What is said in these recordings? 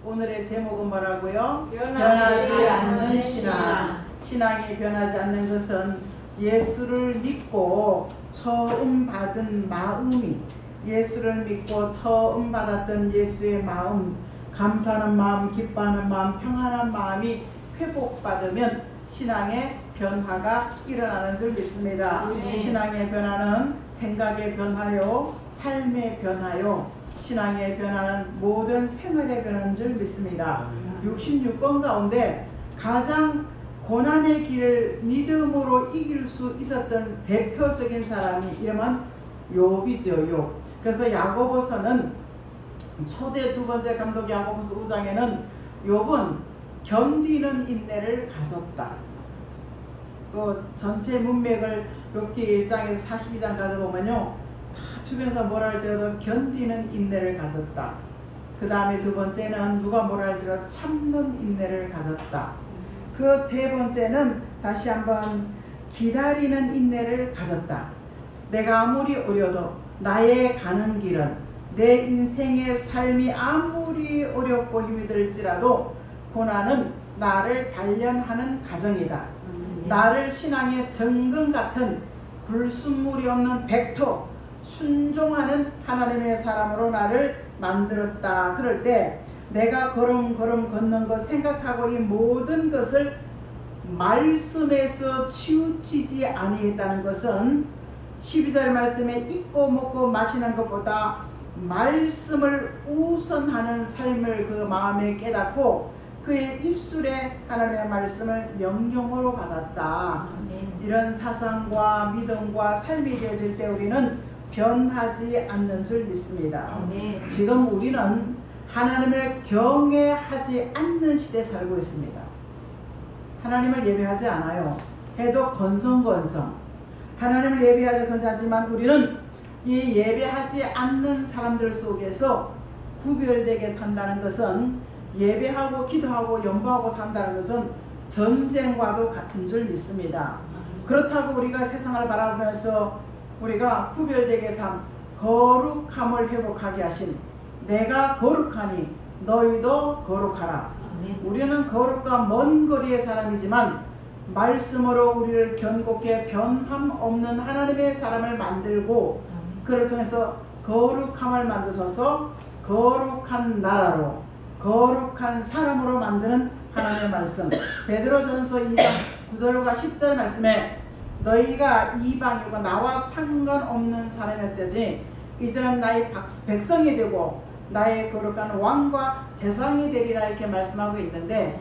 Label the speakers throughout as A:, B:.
A: 오늘의 제목은 뭐라고요?
B: 변하지 않는 신앙.
A: 신앙이 변하지 않는 것은 예수를 믿고 처음 받은 마음이, 예수를 믿고 처음 받았던 예수의 마음, 감사하는 마음, 기뻐하는 마음, 평안한 마음이 회복받으면 신앙의 변화가 일어나는 줄 믿습니다. 신앙의 변화는 생각의 변화요, 삶의 변화요, 신앙의 변화는 모든 생활의 변화인 줄 믿습니다. 66권 가운데 가장 고난의 길을 믿음으로 이길 수 있었던 대표적인 사람이 이름은 욥이죠. 욥. 그래서 야고보서는 초대 두 번째 감독 야고보서 5장에는 욥은 견디는 인내를 가졌다. 그 전체 문맥을 욥기 1장에서 42장 가져보면요, 주변에서 뭐라 할지라도 견디는 인내를 가졌다. 그 다음에 두 번째는 누가 뭐라 할지라도 참는 인내를 가졌다. 그 세 번째는 다시 한번 기다리는 인내를 가졌다. 내가 아무리 어려도 나의 가는 길은, 내 인생의 삶이 아무리 어렵고 힘이 들지라도 고난은 나를 단련하는 과정이다. 나를 신앙의 정금 같은 불순물이 없는 백토, 순종하는 하나님의 사람으로 나를 만들었다. 그럴 때 내가 걸음걸음 걷는 것 생각하고 이 모든 것을 말씀에서 치우치지 아니했다는 것은 12절 말씀에 잊고 먹고 마시는 것보다 말씀을 우선하는 삶을 그 마음에 깨닫고 그의 입술에 하나님의 말씀을 명령으로 받았다. 이런 사상과 믿음과 삶이 되어질 때 우리는 변하지 않는 줄 믿습니다. 지금 우리는 하나님을 경외하지 않는 시대에 살고 있습니다. 하나님을 예배하지 않아요. 해도 건성건성. 하나님을 예배하지 건자지만 우리는 이 예배하지 않는 사람들 속에서 구별되게 산다는 것은, 예배하고 기도하고 연구하고 산다는 것은 전쟁과도 같은 줄 믿습니다. 그렇다고 우리가 세상을 바라보면서 우리가 구별되게 삶, 거룩함을 회복하게 하신, 내가 거룩하니 너희도 거룩하라. 우리는 거룩과 먼 거리의 사람이지만 말씀으로 우리를 견고케 변함 없는 하나님의 사람을 만들고 그를 통해서 거룩함을 만드셔서 거룩한 나라로, 거룩한 사람으로 만드는 하나님의 말씀. 베드로전서 2장 9절과 10절 말씀에 너희가 이방이고 나와 상관없는 사람이었다지 이제는 나의 백성이 되고 나의 거룩한 왕과 제사장이 되리라 이렇게 말씀하고 있는데,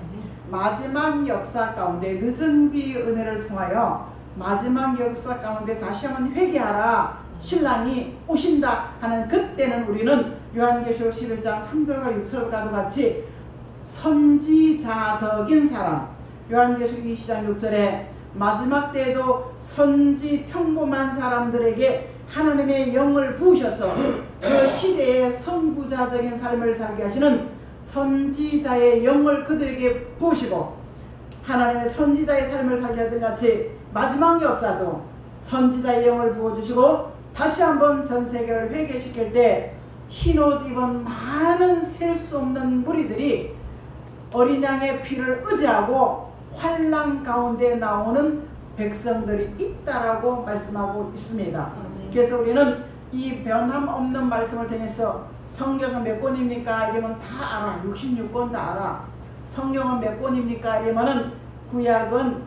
A: 마지막 역사 가운데 늦은 비의 은혜를 통하여 마지막 역사 가운데 다시 한번 회개하라, 신랑이 오신다 하는 그때는 우리는 요한계시록 11장 3절과 6절과도 같이 선지자적인 사람, 요한계시록 20장 6절에 마지막 때에도 선지 평범한 사람들에게 하나님의 영을 부으셔서 그 시대의 선구자적인 삶을 살게 하시는 선지자의 영을 그들에게 부으시고, 하나님의 선지자의 삶을 살게 하던 같이 마지막 역사도 선지자의 영을 부어주시고 다시 한번 전 세계를 회개시킬 때 흰옷 입은 많은 셀 수 없는 무리들이 어린 양의 피를 의지하고 환난 가운데 나오는 백성들이 있다라고 말씀하고 있습니다. 그래서 우리는 이 변함없는 말씀을 통해서 성경은 몇 권입니까? 이러면 다 알아. 66권 다 알아. 성경은 몇 권입니까? 이러면은 구약은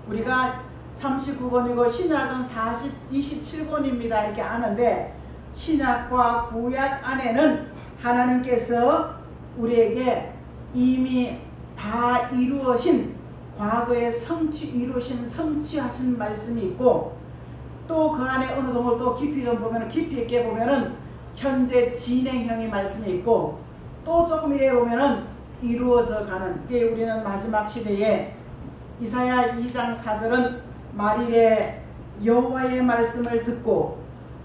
A: 우리가 39권이고 신약은 27권입니다. 이렇게 아는데, 신약과 구약 안에는 하나님께서 우리에게 이미 다 이루어진, 과거에 이루신 성취하신 말씀이 있고, 또 그 안에 어느 정도 또 깊이 좀 보면은, 깊이 있게 보면은 현재 진행형의 말씀이 있고, 또 조금 이래 보면은 이루어져 가는 게, 우리는 마지막 시대에 이사야 2장 4절은 말일에 여호와의 말씀을 듣고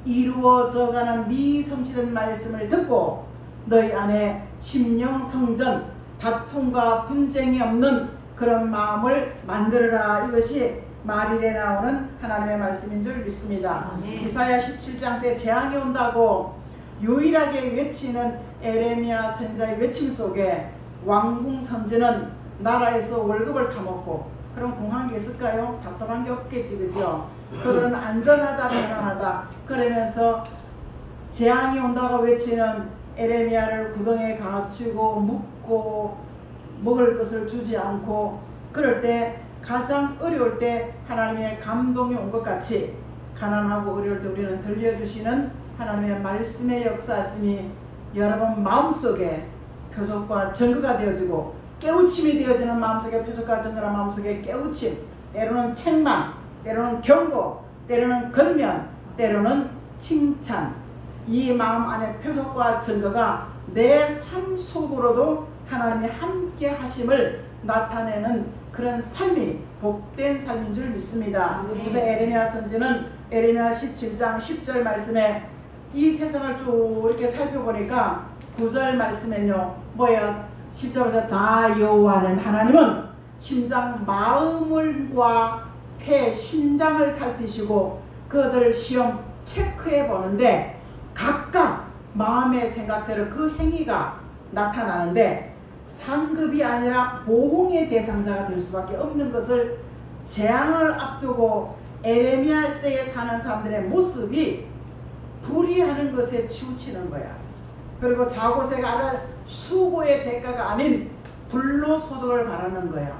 A: 이루어져 가는 미성취된 말씀을 듣고 너희 안에 심령 성전, 다툼과 분쟁이 없는 그런 마음을 만들어라. 이것이 말일에 나오는 하나님의 말씀인 줄 믿습니다. 이사야 17장 때 재앙이 온다고 유일하게 외치는 에레미야 선지자의 외침 속에 왕궁 선지는 나라에서 월급을 타먹고, 그런 궁한 게 있을까요? 답답한 게 없겠지, 그죠? 그런 안전하다, 편안하다 그러면서 재앙이 온다고 외치는 에레미야를 구덩이에 갇히고 묶고 먹을 것을 주지 않고, 그럴 때 가장 어려울 때 하나님의 감동이 온 것 같이 가난하고 어려울 때 우리는 들려주시는 하나님의 말씀의 역사심이 여러분 마음속에 표적과 증거가 되어지고, 깨우침이 되어지는 마음속에 표적과 증거라 마음속에 깨우침, 때로는 책망, 때로는 경고, 때로는 건면, 때로는 칭찬, 이 마음 안에 표적과 증거가 내 삶 속으로도 하나님이 함께 하심을 나타내는 그런 삶이 복된 삶인 줄 믿습니다. 그래서 에레미야 선지는 에레미야 17장 10절 말씀에 이 세상을 쭉 이렇게 살펴보니까 9절 말씀에는요, 뭐야? 10절에서 다 여호와는 하나님은 심장 마음과 폐 심장을 살피시고 그들 시험 체크해 보는데 각각 마음의 생각대로 그 행위가 나타나는데 상급이 아니라 보응의 대상자가 될 수밖에 없는 것을 재앙을 앞두고 에레미야 시대에 사는 사람들의 모습이 불의하는 것에 치우치는 거야. 그리고 자고새가 수고의 대가가 아닌 불로소득을 바라는 거야.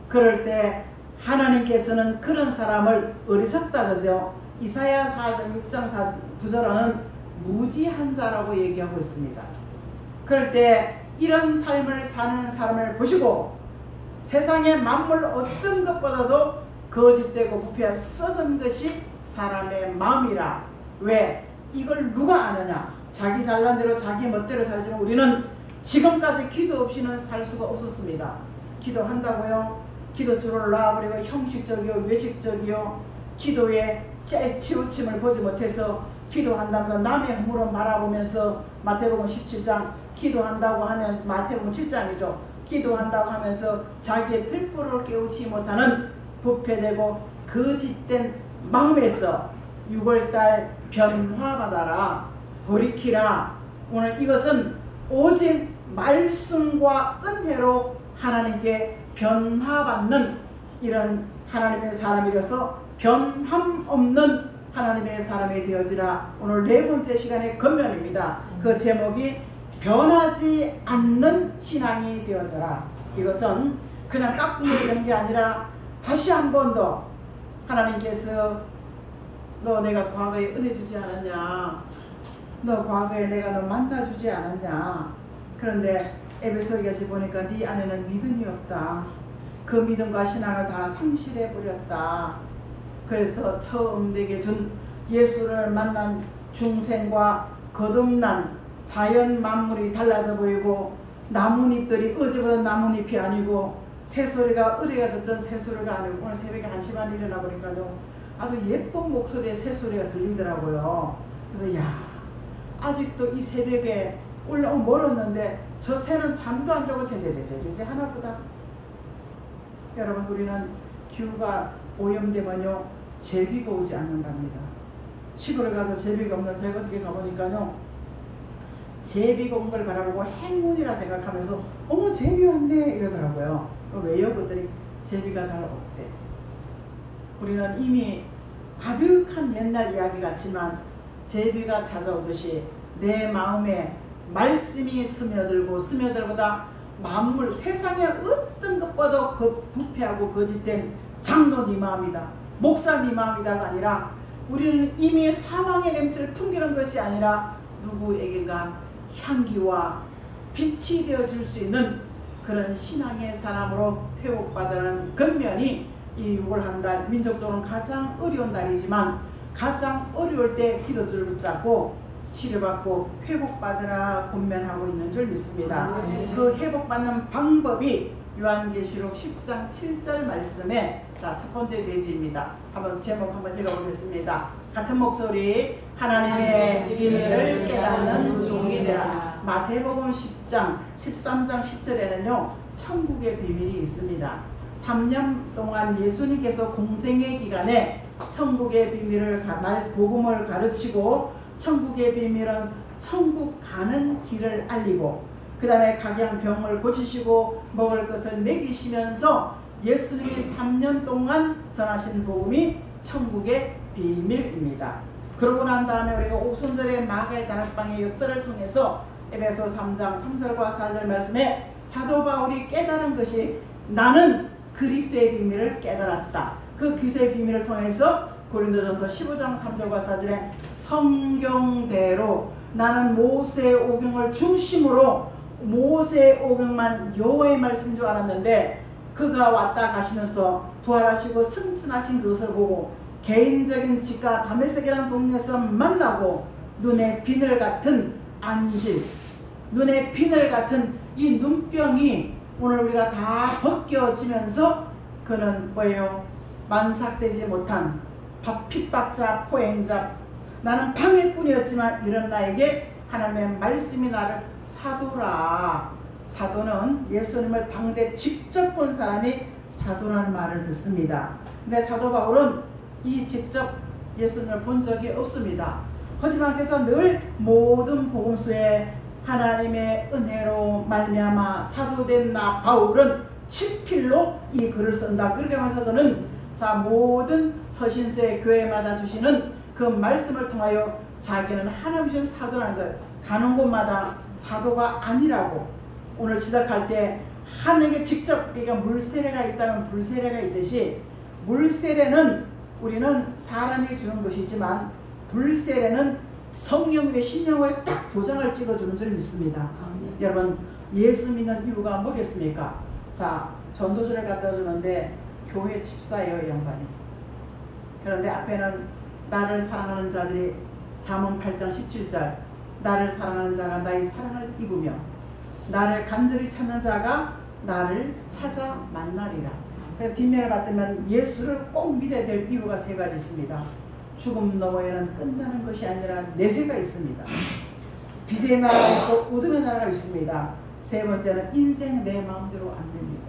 A: 그럴 때 하나님께서는 그런 사람을 어리석다 그죠? 이사야 4장 6장 9절은 무지한 자라고 얘기하고 있습니다. 그럴 때 이런 삶을 사는 사람을 보시고 세상의 만물 어떤 것보다도 거짓되고 부패와 썩은 것이 사람의 마음이라. 왜? 이걸 누가 아느냐? 자기 잘난 대로 자기 멋대로 살지만 우리는 지금까지 기도 없이는 살 수가 없었습니다. 기도한다고요? 기도줄을 놔버리고 형식적이요 외식적이요 기도에 치우침을 보지 못해서 기도한다면서 남의 허물을 바라보면서 마태복음 17장 기도한다고 하면서 마태복음 7장이죠. 기도한다고 하면서 자기의 들보를 깨우치 못하는 부패되고 거짓된 마음에서 6월달 변화받아라 돌이키라. 오늘 이것은 오직 말씀과 은혜로 하나님께 변화받는 이런 하나님의 사람이라서 변함 없는 하나님의 사람이 되어지라. 오늘 네 번째 시간의 건면입니다. 그 제목이 변하지 않는 신앙이 되어져라. 이것은 그냥 깍두기를 되는 게 아니라 다시 한 번 더 하나님께서 너 내가 과거에 은혜 주지 않았냐, 너 과거에 내가 너 만나주지 않았냐. 그런데 에베소서까지 보니까 네 안에는 믿음이 없다. 그 믿음과 신앙을 다 상실해 버렸다. 그래서 처음 내게 준 예수를 만난 중생과 거듭난 자연 만물이 달라져 보이고 나뭇잎들이 어제보다 나뭇잎이 아니고 새소리가 어리가 졌던 새소리가 아니고 오늘 새벽에 1시 반에 일어나 보니까요 아주 예쁜 목소리의 새소리가 들리더라고요. 그래서 야, 아직도 이 새벽에 올라오면 멀었는데 저 새는 잠도 안 자고 제제제제제 하나보다. 여러분, 우리는 기후가 오염되면요 제비가 오지 않는답니다. 시골에 가도 제비가 없는 제거석에 가보니까요 제비가 온 걸 바라보고 행운이라 생각하면서 어머 제비 왔네 이러더라고요. 왜요? 그랬더니 제비가 잘 없대. 우리는 이미 가득한 옛날 이야기 같지만 제비가 찾아오듯이 내 마음에 말씀이 스며들고 스며들보다 만물 세상의 어떤 것보다 부패하고 거짓된 장로 네 마음이다, 목사 네 마음이다가 아니라 우리는 이미 사망의 냄새를 풍기는 것이 아니라 누구에게가 향기와 빛이 되어줄 수 있는 그런 신앙의 사람으로 회복받으라는 근면이 이 6월 한 달 민족적으로는 가장 어려운 달이지만 가장 어려울 때 기도줄 붙잡고 치료받고 회복받으라 권면하고 있는 줄 믿습니다. 그 회복받는 방법이 요한계시록 10장 7절 말씀에 첫 번째 대지입니다. 한번 제목 한번 읽어보겠습니다. 같은 목소리 하나님의 비밀을 깨닫는 종이 되라. 마태복음 10장 13장 10절에는요 천국의 비밀이 있습니다. 3년 동안 예수님께서 공생의 기간에 천국의 비밀을 복음을 가르치고 천국의 비밀은 천국 가는 길을 알리고 그 다음에 각양병을 고치시고 먹을 것을 먹이시면서 예수님이 3년 동안 전하신 복음이 천국의 비밀입니다. 그러고 난 다음에 우리가 오순절의 마가의 다락방의 역사를 통해서 에베소 3장 3절과 4절 말씀에 사도 바울이 깨달은 것이 나는 그리스도의 비밀을 깨달았다. 그 그리스도의 비밀을 통해서 고린도전서 15장 3절과 4절에 성경대로 나는 모세의 오경을 중심으로 모세의 오경만 여호와의 말씀인 줄 알았는데 그가 왔다 가시면서 부활하시고 승천하신 그것을 보고 개인적인 지가 다메섹이라는 동네에서 만나고 눈에 비늘 같은 안질, 눈에 비늘 같은 이 눈병이 오늘 우리가 다 벗겨지면서 그는 뭐예요? 만삭되지 못한 핍박자, 포행자, 나는 방해꾼이었지만 이런 나에게 하나님의 말씀이 나를 사도라. 사도는 예수님을 당대 직접 본 사람이 사도라는 말을 듣습니다. 근데 사도 바울은 이 직접 예수님을 본 적이 없습니다. 하지만 그래서 늘 모든 복음서에 하나님의 은혜로 말미암아 사도된 나 바울은 친필로 이 글을 쓴다. 그렇게 하면서 그는 자 모든 서신서의 교회마다 주시는 그 말씀을 통하여 자기는 하나님 주신 사도라는 걸 가는 곳마다 사도가 아니라고 오늘 시작할 때 하나님께 직접 그러니까 물세례가 있다면 불세례가 있듯이 물세례는 우리는 사람이 주는 것이지만 불세례는 성령의 신령에 딱 도장을 찍어주는 줄 믿습니다. 여러분 예수 믿는 이유가 뭐겠습니까? 자 전도서를 갖다 주는데 교회 집사예요 양반이. 그런데 앞에는 나를 사랑하는 자들이 잠언 8장 17절 나를 사랑하는 자가 나의 사랑을 입으며 나를 간절히 찾는 자가 나를 찾아 만나리라. 뒷면을 봤더니 예수를 꼭 믿어야 될 이유가 세 가지 있습니다. 죽음 너머에는 끝나는 것이 아니라 내세가 있습니다. 빛의 나라가 있고 어둠의 나라가 있습니다. 세 번째는 인생 내 마음대로 안 됩니다.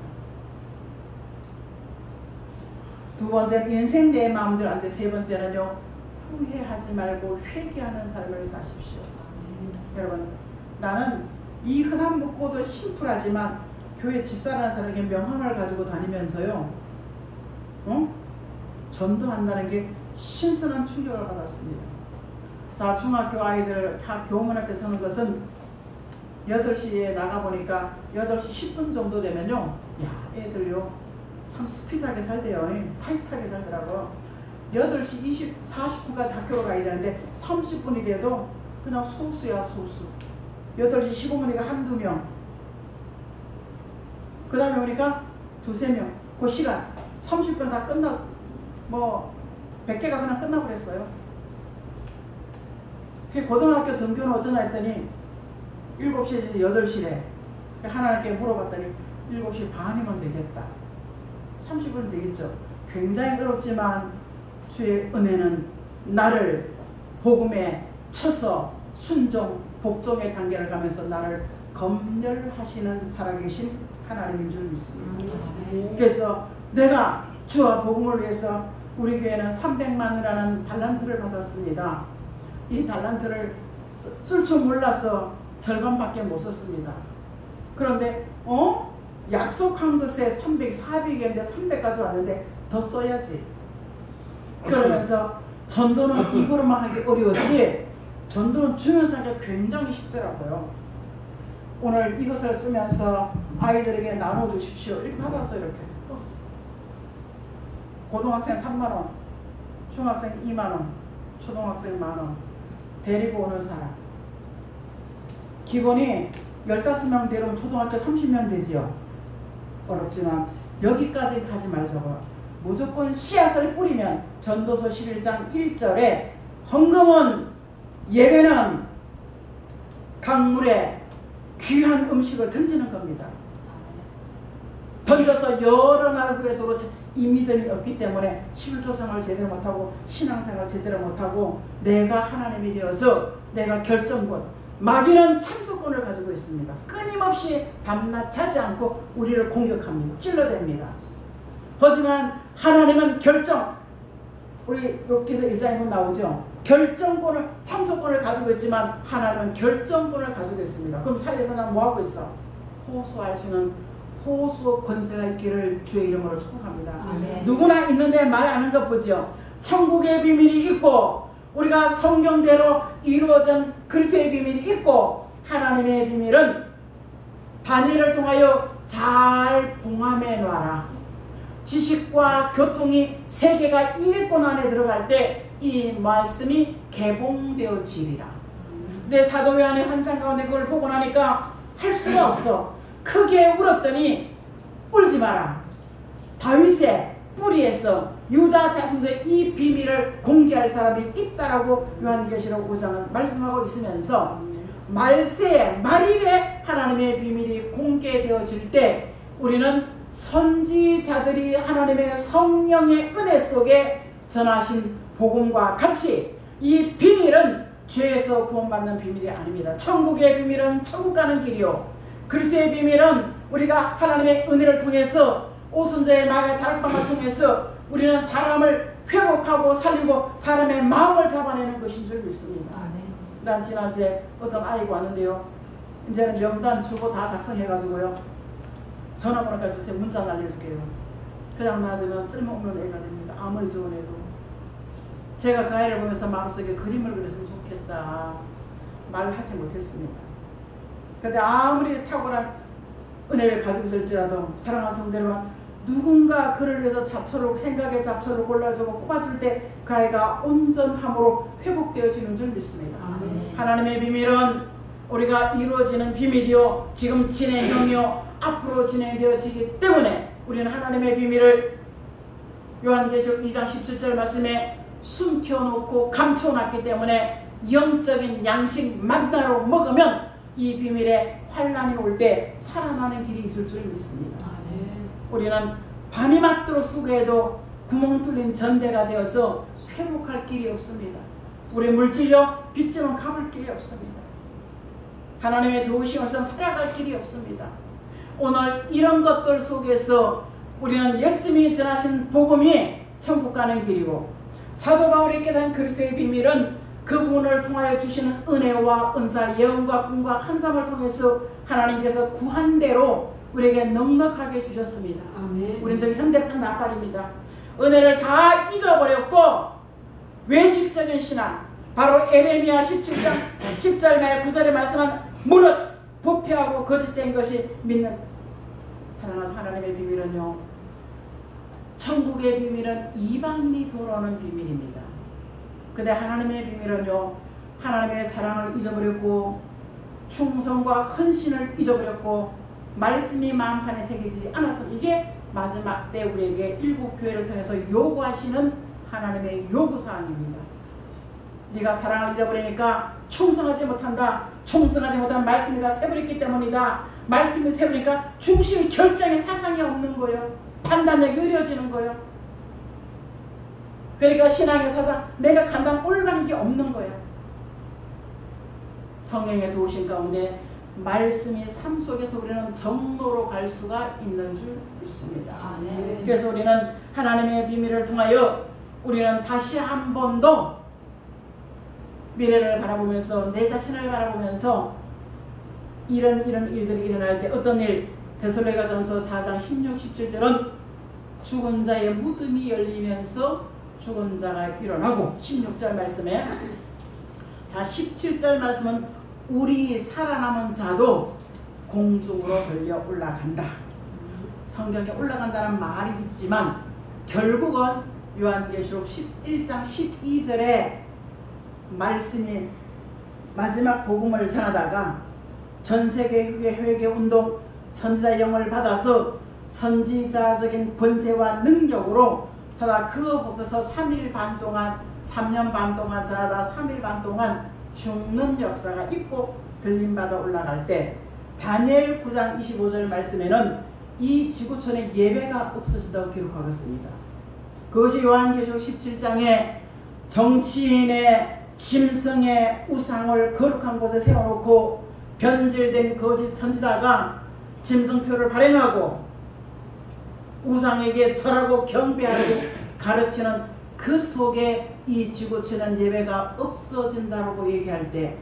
A: 두 번째는 인생 내 마음대로 안 돼. 세 번째는요 후회하지 말고 회개하는 삶을 사십시오. 여러분 나는 이 흔한 묻고도 심플하지만 교회 집사라는 사람에게 명함을 가지고 다니면서요 전도한다는 게 신선한 충격을 받았습니다. 자 중학교 아이들 교문 앞에 서는 것은 8시에 나가보니까 8시 10분 정도 되면요 야 애들요 참 스피드하게 살대요. 타이트하게 살더라고. 8시 40분까지 학교로 가야 되는데 30분이 돼도 그냥 소수야 소수. 8시 15분이니까 한두 명. 그 다음에 오니까 두세 명. 그 시간 30분 다 끝났어. 뭐 100개가 그냥 끝나버렸어요. 고등학교 등교는 어쩌나 했더니 7시에 8시래. 하나님께 물어봤더니 7시 반이면 되겠다. 30분 되겠죠. 굉장히 어렵지만 주의 은혜는 나를 복음에 쳐서 순종, 복종의 단계를 가면서 나를 검열하시는 살아계신 하나님인 줄 믿습니다. 그래서 내가 주와 복음을 위해서 우리 교회는 300만이라는 달란트를 받았습니다. 이 달란트를 쓸 줄 몰라서 절반밖에 못 썼습니다. 그런데 약속한 것에 300, 400이었는데 300까지 왔는데 더 써야지. 그러면서 전도는 입으로만 하기 어려웠지 전도는 주면서 하기가 굉장히 쉽더라고요. 오늘 이것을 쓰면서 아이들에게 나눠주십시오. 이렇게 받았어요. 이렇게. 고등학생 3만원, 중학생 2만원, 초등학생 만원 데리고 오는 사람. 기본이 15명 데려오면 초등학교 30명 되지요. 어렵지만 여기까지 가지 말자고. 무조건 씨앗을 뿌리면 전도서 11장 1절에 헌금은 예배는 강물에 귀한 음식을 던지는 겁니다. 던져서 여러 날 후에 도로 이 믿음이 없기 때문에 11조상을 제대로 못하고 신앙생활을 제대로 못하고 내가 하나님이 되어서 내가 결정권 마귀는 참수권을 가지고 있습니다. 끊임없이 밤낮 자지 않고 우리를 공격합니다. 찔러댑니다. 하지만 하나님은 결정 우리 욥기서 1장에 보면 나오죠. 결정권을, 참소권을 가지고 있지만 하나님은 결정권을 가지고 있습니다. 그럼 사회에서는 뭐하고 있어? 호소할 수 있는 호소 권세가 있기를 주의 이름으로 축복합니다.
B: 아멘.
A: 누구나 있는데 말 안 하는 것 보지요. 천국의 비밀이 있고 우리가 성경대로 이루어진 그리스도의 비밀이 있고 하나님의 비밀은 다니엘을 통하여 잘 봉함해 놔라. 지식과 교통이 세계가 일권 안에 들어갈 때 이 말씀이 개봉되어지리라. 근데 사도 요한의 환상 가운데 그걸 보고 나니까 할 수가 없어. 크게 울었더니 울지 마라. 다윗의 뿌리에서 유다 자손의 이 비밀을 공개할 사람이 있다라고 요한계시록 5장은 말씀하고 있으면서 말세에 말일에 하나님의 비밀이 공개되어질 때 우리는 선지자들이 하나님의 성령의 은혜 속에 전하신 복음과 같이 이 비밀은 죄에서 구원받는 비밀이 아닙니다. 천국의 비밀은 천국 가는 길이요, 그리스도의 비밀은 우리가 하나님의 은혜를 통해서 오순절의 마의 다락방을 통해서 우리는 사람을 회복하고 살리고 사람의 마음을 잡아내는 것인 줄 믿습니다. 난 지난주에 어떤 아이가 왔는데요, 이제는 명단 주고 다 작성해가지고요 전화번호까지 주세요. 문자 날려줄게요. 그냥 놔두면 쓸모없는 애가 됩니다. 아무리 좋은 애도. 제가 그 아이를 보면서 마음속에 그림을 그렸으면 좋겠다 말하지 못했습니다. 근데 아무리 탁월한 은혜를 가지고 있을지라도 사랑하는 성도들은 누군가 그를 위해서 잡초를, 생각의 잡초를 골라주고 뽑아줄 때 그 아이가 온전함으로 회복되어지는 줄 믿습니다.
B: 아멘.
A: 하나님의 비밀은 우리가 이루어지는 비밀이요, 지금 진행형이요, 앞으로 진행되어지기 때문에 우리는 하나님의 비밀을 요한계시록 2장 17절 말씀에 숨겨놓고 감춰놨기 때문에 영적인 양식 만나로 먹으면 이 비밀에 환란이 올 때 살아나는 길이 있을 줄 믿습니다. 우리는 밤이 맞도록 수고해도 구멍 뚫린 전대가 되어서 회복할 길이 없습니다. 우리 물질력 빚지면 갚을 길이 없습니다. 하나님의 도우심 없으면 살아갈 길이 없습니다. 오늘 이런 것들 속에서 우리는 예수님이 전하신 복음이 천국 가는 길이고 사도 바울이 깨달은 그리스도의 비밀은 그분을 통하여 주시는 은혜와 은사, 예언과 꿈과 환상을 통해서 하나님께서 구한 대로 우리에게 넉넉하게 주셨습니다.
B: 아멘.
A: 우리는 저기 현대판 나팔입니다. 은혜를 다 잊어버렸고 외식적인 신앙, 바로 에레미야 17장 10절 말 9절에 말씀한 무릇 부패하고 거짓된 것이 믿는 사랑하는 하나님의 비밀은요, 천국의 비밀은 이방인이 돌아오는 비밀입니다. 근데 하나님의 비밀은요, 하나님의 사랑을 잊어버렸고 충성과 헌신을 잊어버렸고 말씀이 마음판에 새겨지지 않았습니다. 이게 마지막 때 우리에게 일곱 교회를 통해서 요구하시는 하나님의 요구사항입니다. 네가 사랑을 잊어버리니까 충성하지 못한다. 충성하지 못한 말씀이 다 새버렸기 때문이다. 말씀이 새버리니까 중심 결정의 사상이 없는 거예요. 판단력이 느려지는 거예요. 그러니까 신앙의 사상, 내가 간다는 올바른 게 없는 거예요. 성령의 도우심 가운데 말씀이 삶 속에서 우리는 정로로 갈 수가 있는 줄 믿습니다.
B: 아멘.
A: 그래서 우리는 하나님의 비밀을 통하여 우리는 다시 한 번 더 미래를 바라보면서 내 자신을 바라보면서 이런 일들이 일어날 때 어떤 일, 데살로니가전서 4장 16, 17절은 죽은 자의 무덤이 열리면서 죽은 자가 일어나고 16절 말씀에 자 17절 말씀은 우리 살아남은 자도 공중으로 들려 올라간다. 성경에 올라간다는 말이 있지만 결국은 요한계시록 11장 12절에 말씀이 마지막 복음을 전하다가 전세계 회개운동 선지자 영을 받아서 선지자적인 권세와 능력으로 하다 그것부터서 3일 반 동안 3년 반 동안 전하다 3일 반 동안 죽는 역사가 있고 들림받아 올라갈 때 다니엘 9장 25절 말씀에는 이 지구촌에 예배가 없어진다고 기록하고 있습니다. 그것이 요한계시록 17장에 정치인의 짐승의 우상을 거룩한 곳에 세워놓고 변질된 거짓 선지자가 짐승표를 발행하고 우상에게 절하고 경배하게 가르치는 그 속에 이 지구촌은 예배가 없어진다고 얘기할 때,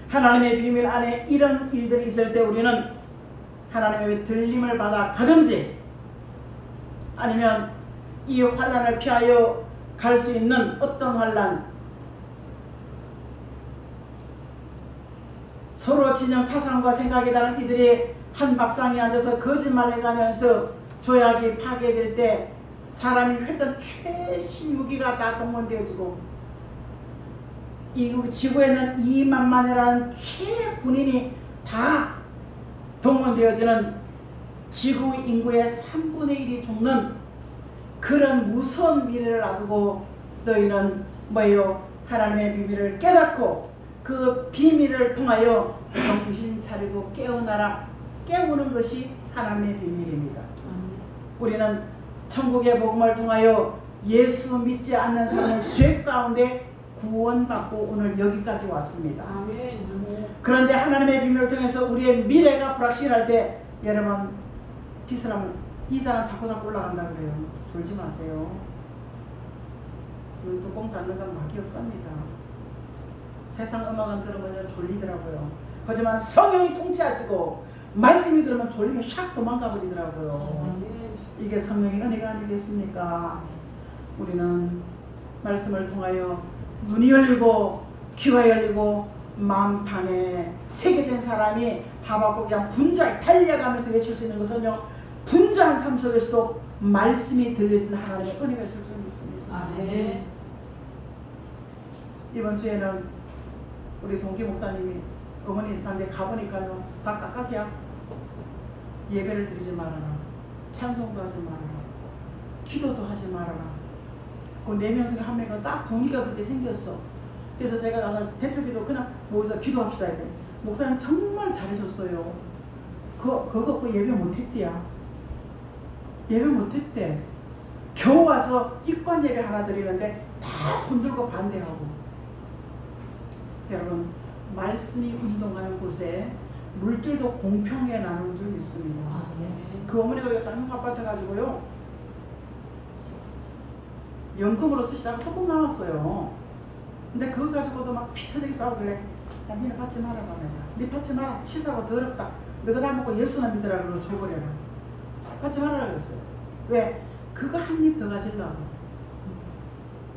A: 하나님의 비밀 안에 이런 일들이 있을 때 우리는 하나님의 들림을 받아 가든지 아니면 이 환난을 피하여 갈 수 있는 어떤 환난, 서로 진영 사상과 생각이 다른 이들이 한 밥상에 앉아서 거짓말해가면서 조약이 파괴될 때 사람이 했던 최신 무기가 다 동원되어지고, 이 지구에는 2만만이라는 최군인이 다 동원되어지는 지구 인구의 3분의 1이 죽는 그런 무서운 미래를 놔두고 너희는 뭐예요? 하나님의 비밀을 깨닫고 그 비밀을 통하여 정신 차리고 깨어나라. 깨우는 것이 하나님의 비밀입니다. 우리는 천국의 복음을 통하여 예수 믿지 않는 사람을 죄 가운데 구원받고 오늘 여기까지 왔습니다. 그런데 하나님의 비밀을 통해서 우리의 미래가 불확실할 때, 여러분, 비스라면 이자는 자꾸 올라간다 그래요. 졸지 마세요. 눈 뚜껑 닫는 건 막이 없습니다. 세상 음악은 들으면 졸리더라고요. 하지만 성령이 통치하시고 말씀이 들으면 졸리면 샥 도망가 버리더라고요. 이게 성령의 은혜가 아니겠습니까? 우리는 말씀을 통하여 눈이 열리고 귀가 열리고 마음판에 새겨진 사람이 하박국 그냥 분주하게 달려가면서 외칠 수 있는 것은요, 분주한 삶 속에서도 말씀이 들려지는 하나님의 은혜가 있을 줄 믿습니다. 이번 주에는 우리 동기 목사님이 어머니 인사인데 가보니까요, 다 깍깍이야. 예배를 드리지 말아라, 찬송도 하지 말아라, 기도도 하지 말아라. 그 4명 중에 한 명은 딱 동기가 그렇게 생겼어. 그래서 제가 가서 대표기도 그냥 모여서 기도합시다 이래. 목사님 정말 잘해줬어요. 그거 갖고 예배 못했대야. 예배 못했대. 겨우 와서 입관 예배 하나 드리는데 다 손들고 반대하고. 여러분, 말씀이 운동하는 곳에 물질도 공평하게 나누는 줄 믿습니다. 그 어머니가 여기 쌍용 아파트 가지고요, 연금으로 쓰시다가 조금 남았어요. 근데 그거 가지고도 막 피터지게 싸우길래, 야, 니네 받지 말아라. 니 받지 마라. 치사하고 더럽다. 너가 다 먹고 예수나 믿으라 그러고 줘버려라. 받지 말아라 그랬어요. 왜? 그거 한 입 더 가지려고.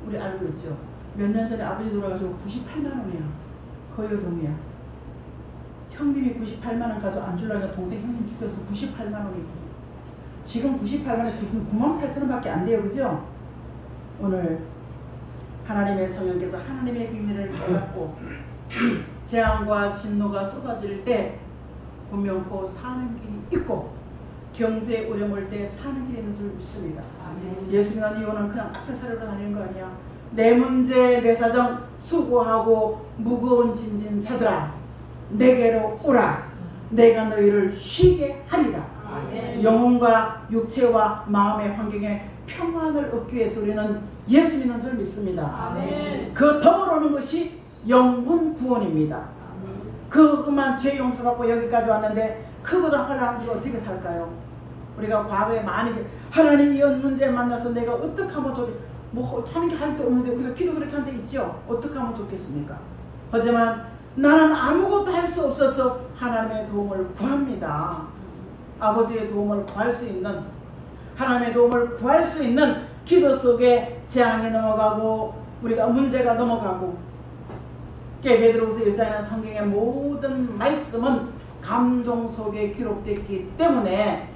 A: 우리 알고 있죠? 몇 년 전에 아버지 돌아가시고 98만 원이야. 거여동이야. 형님이 98만 원 가지고 안 주려니까 동생 형님 죽였어. 98만 원이고. 지금 98만 원에 9만 8천 원밖에 안 돼요. 그죠? 오늘 하나님의 성령께서 하나님의 비밀을 깨닫고 재앙과 진노가 쏟아질 때 분명코 사는 길이 있고 경제 어려움 올 때 사는 길이 있는 줄 믿습니다. 예수님은 이혼은 그냥 액세서리로 다니는 거 아니야. 내 문제 내 사정 수고하고 무거운 짐진 자들아 내게로 오라. 내가 너희를 쉬게 하리라. 영혼과 육체와 마음의 환경에 평안을 얻기 위해서 우리는 예수 믿는 줄 믿습니다. 그 더불어오는 것이 영혼 구원입니다. 그것만 죄 용서받고 여기까지 왔는데 그거보다 하려는 줄 어떻게 살까요? 우리가 과거에 많이 하나님 이런 문제 만나서 내가 어떻게 하면 좋겠, 뭐 하는 게 할 데 없는데 우리가 기도 그렇게 하는 데 있죠? 어떻게 하면 좋겠습니까? 하지만 나는 아무것도 할 수 없어서 하나님의 도움을 구합니다. 아버지의 도움을 구할 수 있는, 하나님의 도움을 구할 수 있는 기도 속에 재앙이 넘어가고 우리가 문제가 넘어가고. 베드로후서 1장에는 성경의 모든 말씀은 감동 속에 기록됐기 때문에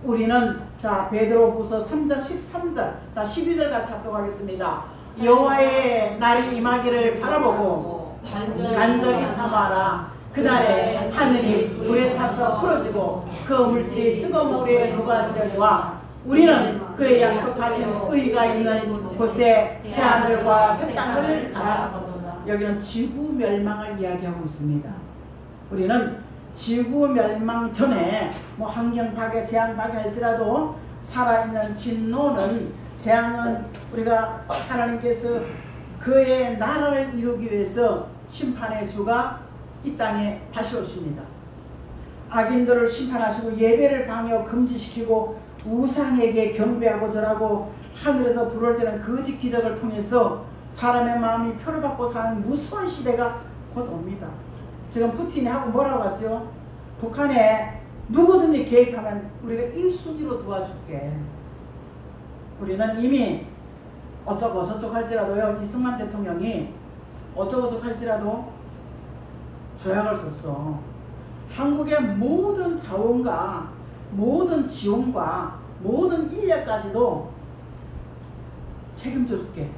A: 우리는 자 베드로후서 3장 13절 자 12절 같이 합독하겠습니다. 여호와의 날이 임하기를 바라보고 간절히 삼아라. 그날에 하늘이 불에 타서 풀어지고 그 물질이 뜨거운 물에 녹아지려니와 우리는 그의 약속하신 의가 있는 곳에 새하늘과 새 땅을 바라보다. 여기는 지구 멸망을 이야기하고 있습니다. 우리는 지구 멸망 전에 뭐 환경 파괴, 재앙 파괴 할지라도 살아있는 진노는, 재앙은 우리가 하나님께서 그의 나라를 이루기 위해서 심판의 주가 이 땅에 다시 오십니다. 악인들을 심판하시고 예배를 방해하고 금지시키고 우상에게 경배하고 절하고 하늘에서 불을 때는 거짓 기적을 통해서 사람의 마음이 표를 받고 사는 무서운 시대가 곧 옵니다. 지금 푸틴이 하고 뭐라고 하죠? 북한에 누구든지 개입하면 우리가 1순위로 도와줄게. 우리는 이미 어쩌고 저쩌고 할지라도요, 이승만 대통령이 어쩌고 저쩌고 할지라도 조약을 썼어. 한국의 모든 자원과 모든 지원과 모든 인력까지도 책임져 줄게.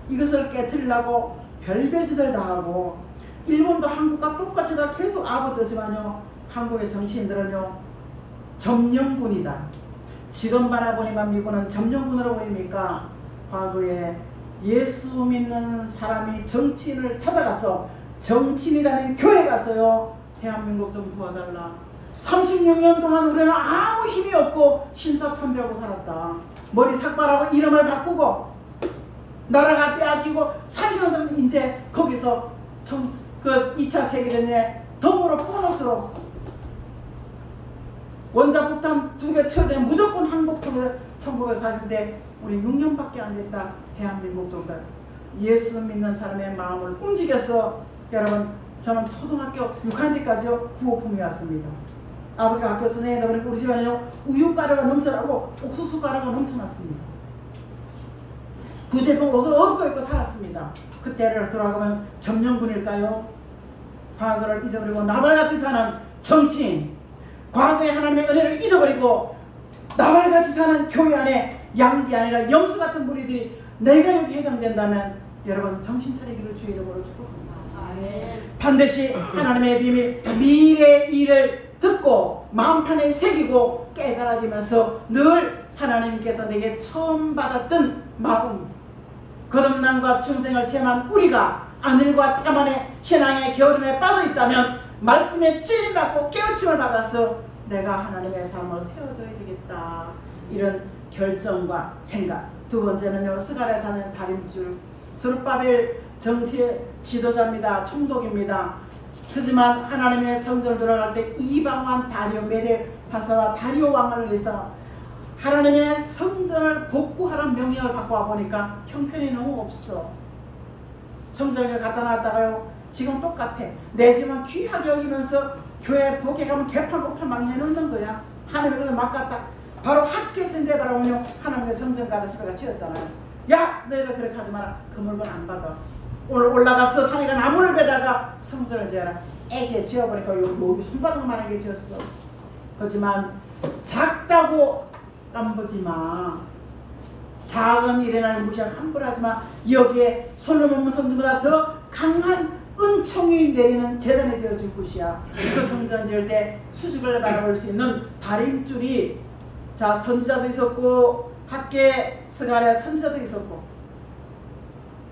A: 이것을 깨뜨리려고 별별 짓을 다 하고, 일본도 한국과 똑같이 다 계속 아부떠지만요, 한국의 정치인들은요 점령군이다. 지금 바라보니까 미국은 점령군으로 보입니까? 과거에 예수 믿는 사람이 정치인을 찾아가서 정치인이라는 교회 가서요, 대한민국 좀 도와달라. 36년 동안 우리는 아무 힘이 없고 신사참배하고 살았다. 머리 삭발하고 이름을 바꾸고 나라가 빼앗기고 30년 동안 이제 거기서 그 2차 세계대전에 덤으로 보너스로 원자폭탄 2개 튀어대면 무조건 항복통에 1940년대 우리 6년밖에 안 됐다. 대한민국 정도 예수 믿는 사람의 마음을 움직여서, 여러분 저는 초등학교 6학년 때까지요 구호품이 왔습니다. 아버지가 학교 선생님이다 보니까 우리 집안에요 우유가루가 넘쳐나고 옥수수가루가 넘쳐났습니다. 구제품 옷을 얻고 입고 살았습니다. 그때를 돌아가면 점령군일까요? 과거를 잊어버리고 나발같이 사는 정치인, 과거의 하나님의 은혜를 잊어버리고 나발같이 사는 교회 안에 양기 아니라 염수 같은 무리들이 내가 여기 해당된다면 여러분 정신 차리기를 주의 이름으로 축복합니다. 반드시 하나님의 비밀, 미래의 일을 듣고 마음판에 새기고 깨달아지면서 늘 하나님께서 내게 처음 받았던 마음, 거듭남과 충생을 체험한 우리가 안일과 탐안의 신앙의 게으름에 빠져있다면 말씀에 찔림받고 깨우침을 받아서 내가 하나님의 삶을 세워줘야 되겠다, 이런 결정과 생각. 두 번째는요, 스가랴 사는 다림줄. 스룹바벨 정치의 지도자입니다. 총독입니다. 하지만 하나님의 성전을 들어갈 때 이방왕 다리오 메데 파사와 다리오 왕을 위해서 하나님의 성전을 복구하라는 명령을 받고 와보니까 형편이 너무 없어. 성전에 갖다 놨다가요 지금 똑같아. 내 집은 귀하게 여기면서 교회 부엌에 가면 개판고판 막 해놓는 거야. 하나님의 그걸 막 갖다 바로 학교에서 바라보면 하나님의 성전 가다 집에가 지었잖아요. 야 너희들 그렇게 하지 마라. 그 물건 안 받아. 오늘 올라가서 산에가 나무를 베다가 성전을 지어라. 애게 지어보니까 여기 손바닥만하게 지었어. 하지만 작다고 깜보지 마. 작은 일에는 무시하고 함부로 하지 마. 여기에 솔로몬 성전보다 더 강한 은총이 내리는 재단이 되어줄 것이야. 그 성전 지을 때 수직을 바라볼 수 있는 다림줄이, 자 선지자도 있었고 학계 스가랴 선지자도 있었고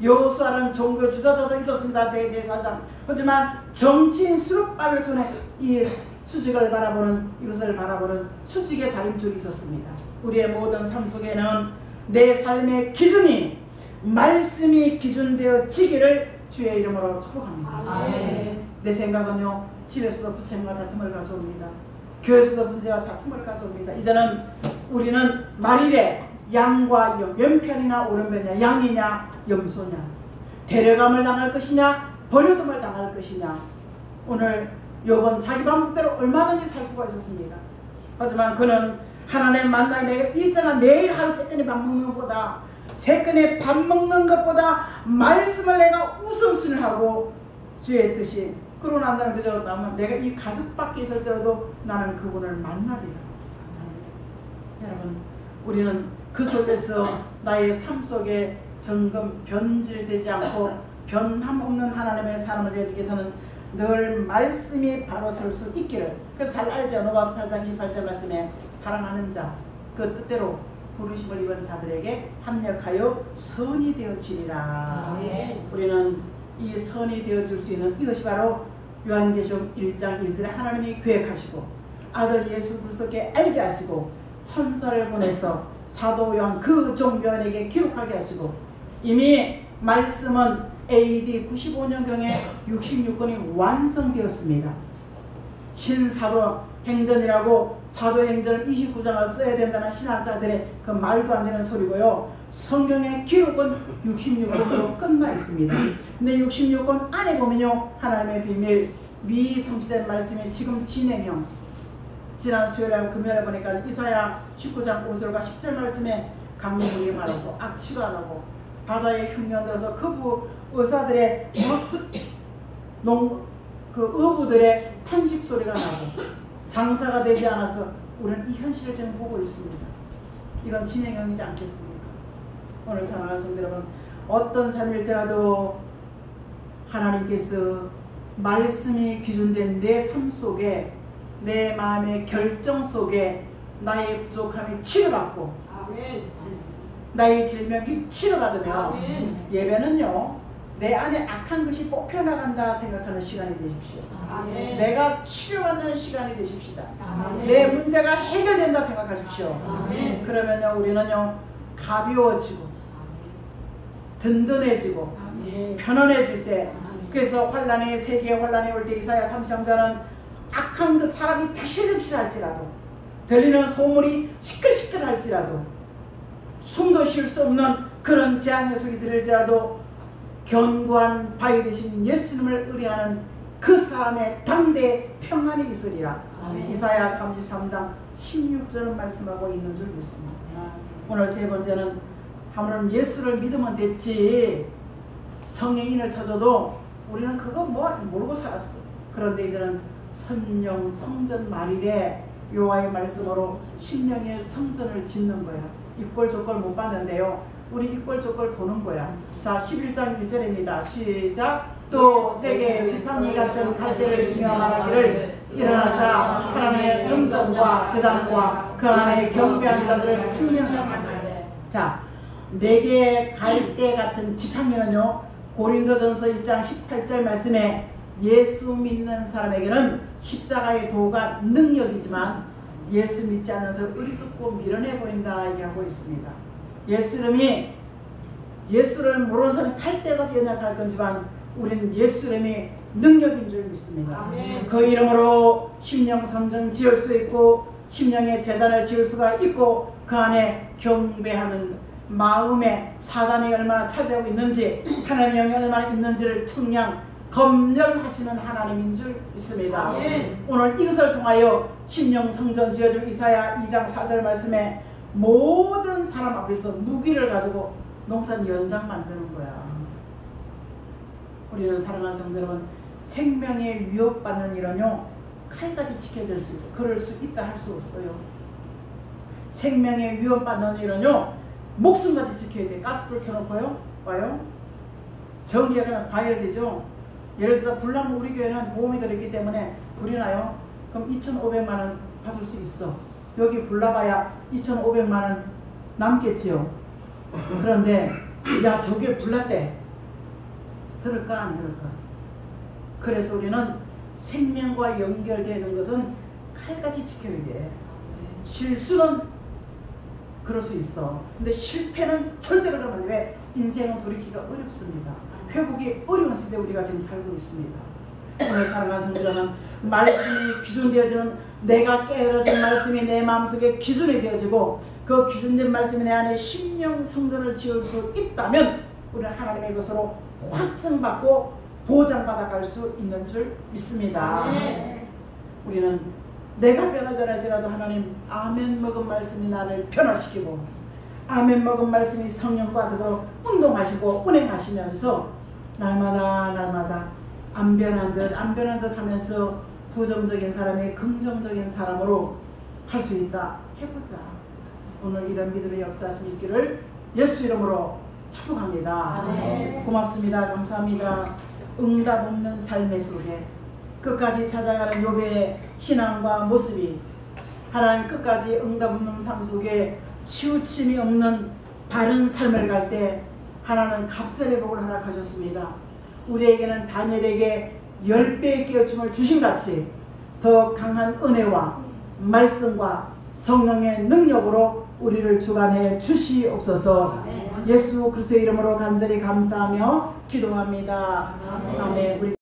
A: 여호수아는 종교 주도자도 있었습니다. 대제사장. 하지만 정치인 스룹바벨 손에 이 수직을 바라보는, 이것을 바라보는 수직의 다림줄이 있었습니다. 우리의 모든 삶 속에는 내 삶의 기준이 말씀이 기준되어지기를 주의 이름으로 축복합니다.
B: 아멘.
A: 내 생각은요, 집에서도 부처님과 다툼을 가져옵니다. 교회에서도 문제와 다툼을 가져옵니다. 이제는 우리는 말일에 양과 염, 왼편이나 오른편이냐, 양이냐 염소냐, 데려감을 당할 것이냐 버려둠을 당할 것이냐. 오늘 욥은 자기 방법대로 얼마든지 살 수가 있었습니다. 하지만 그는 하나님 만나에 내가 일정한 매일 하루 3건의 밥 먹는 것보다, 3건의 밥 먹는 것보다 말씀을 내가 우선순위를 하고 주의 뜻이, 그러고 난다는 그저 나면 내가 이 가족 밖에 있을지라도 나는 그분을 만나리라. 여러분 우리는 그 속에서 나의 삶 속에 점점 변질되지 않고 변함 없는 하나님의 사람을 되기 위해서는 늘 말씀이 바로 설 수 있기를. 그래서 잘 알죠. 로마서 8장 18절 말씀에 사랑하는 자 그 뜻대로 부르심을 입은 자들에게 합력하여 선이 되어지리라. 우리는 이 선이 되어줄 수 있는 이것이 바로 요한계시록 1장 1절에 하나님이 계획하시고 아들 예수 그리스도께 알게 하시고 천사를 보내서 사도 요한 그 종 요한에게 기록하게 하시고, 이미 말씀은 AD 95년경에 66권이 완성되었습니다. 신사도행전이라고 사도행전 29장을 써야 된다는 신학자들의 그 말도 안 되는 소리고요. 성경의 기록은 66권으로 끝나 있습니다. 근데 66권 안에 보면요, 하나님의 비밀, 미성취된 말씀이 지금 진행형. 지난 수요일에 금요일에 보니까 이사야 19장 5절과 10절 말씀에 강물이 말하고 악취가 나고 바다에 흉년 들어서 그 의사들의 그 어부들의 탄식 소리가 나고 장사가 되지 않아서 우리는 이 현실을 지금 보고 있습니다. 이건 진행형이지 않겠습니까? 오늘 사랑하는 성도 여러분, 어떤 삶일지라도 하나님께서 말씀이 기준된 내 삶 속에, 내 마음의 결정 속에 나의 부족함이 치료받고
B: 아멘.
A: 나의 질병이 치료받으면
B: 아멘.
A: 예배는요, 내 안에 악한 것이 뽑혀나간다 생각하는 시간이 되십시오.
B: 아멘.
A: 내가 치료받는 시간이 되십시다.
B: 아멘.
A: 내 문제가 해결된다 생각하십시오.
B: 아멘.
A: 그러면요, 우리는요 가벼워지고 든든해지고
B: 아멘.
A: 편안해질 때,
B: 아멘.
A: 그래서 환란의 세계의 환란이 올 때 이사야 33장은 악한 그 사람이 득실득실할지라도, 들리는 소문이 시끌시끌할지라도, 숨도 쉴 수 없는 그런 재앙의 소리 들을지라도 견고한 바위 되신 예수님을 의뢰하는 그 사람의 당대에 평안이 있으리라.
B: 아멘.
A: 이사야 33장 16절은 말씀하고 있는 줄 믿습니다. 오늘 세 번째는, 하물은 예수를 믿으면 됐지 성령인을 쳐줘도 우리는 그거 모르고 살았어. 그런데 이제는 성령 성전 말일에 여호와의 말씀으로 심령의 성전을 짓는 거야. 입골족골 못 봤는데요, 우리 입골족골 보는 거야. 자, 11장 1절입니다. 시작. 또 내게 지팡이 같은 갈대를 주며 말하기를, 일어나사 하나님의 성전과 제단과 그 안에 경배한 자들을 측량하라. 자, 내게 갈대 같은 지팡이는요, 고린도전서 1장 18절 말씀에 예수 믿는 사람에게는 십자가의 도가 능력이지만 예수 믿지 않는 사람 어리석고 미련해 보인다 얘기하고 있습니다. 예수를 모르는 사람이 갈대같이 연약할 건지만 우리는 예수 이름이 능력인 줄 믿습니다.
B: 아멘.
A: 그 이름으로 심령 성전 지을 수 있고 심령의 제단을 지을 수가 있고 그 안에 경배하는 마음에 사단이 얼마나 차지하고 있는지, 하나님의 영이 얼마나 있는지를 측량 검열하시는 하나님인 줄 믿습니다.
B: 아멘.
A: 오늘 이것을 통하여 심령 성전 지어줄 이사야 2장 4절 말씀에 모든 사람 앞에서 무기를 가지고 농산 연장 만드는 거야. 우리는 사랑하는 성도 여러분, 생명에 위협받는 일은요, 칼까지 지켜야 될 수 있어. 그럴 수 있다 할 수 없어요. 생명에 위협받는 일은요, 목숨까지 지켜야 돼. 가스불 켜놓고요, 와요. 전기가 그냥 과열되죠. 예를 들어서 불 나면 우리 교회는 보험이 들어있기 때문에 불이 나요. 그럼 2,500만 원 받을 수 있어. 여기 불 나봐야 2,500만 원 남겠지요. 그런데 야, 저게 불 났대. 들을까 안 들을까? 그래서 우리는 생명과 연결되는 것은 칼같이 지켜야 돼. 실수는 그럴 수 있어. 근데 실패는 절대로 그러면 안 돼. 왜? 인생은 돌이키기가 어렵습니다. 회복이 어려운 시대에 우리가 지금 살고 있습니다. 오늘 사랑하는 성도들은 말씀이 기준되어지는, 내가 깨달아진 말씀이 내 마음속에 기준이 되어지고 그 기준된 말씀이 내 안에 심령 성전을 지을 수 있다면 우리는 하나님의 것으로 확증받고 보장받아 갈 수 있는 줄 믿습니다.
B: 네.
A: 우리는 내가 변화자랄지라도 하나님 아멘 먹은 말씀이 나를 변화시키고 아멘 먹은 말씀이 성령과 더불어 운동하시고 운행하시면서 날마다 안 변한 듯 하면서 부정적인 사람이 긍정적인 사람으로 할 수 있다. 해보자. 오늘 이런 믿음의 역사 수 있기를 예수 이름으로 축복합니다.
B: 아멘.
A: 고맙습니다. 감사합니다. 응답 없는 삶의 속에 끝까지 찾아가는 욥의 신앙과 모습이 하나님 끝까지 응답 없는 삶 속에 치우침이 없는 바른 삶을 갈 때 하나님은 갑절의 복을 허락하셨습니다. 우리에게는 다니엘에게 10배의 깨우침을 주신같이 더 강한 은혜와 말씀과 성령의 능력으로 우리를 주관해 주시옵소서. 예수 그리스도의 이름으로 간절히 감사하며 기도합니다. 아멘. 우리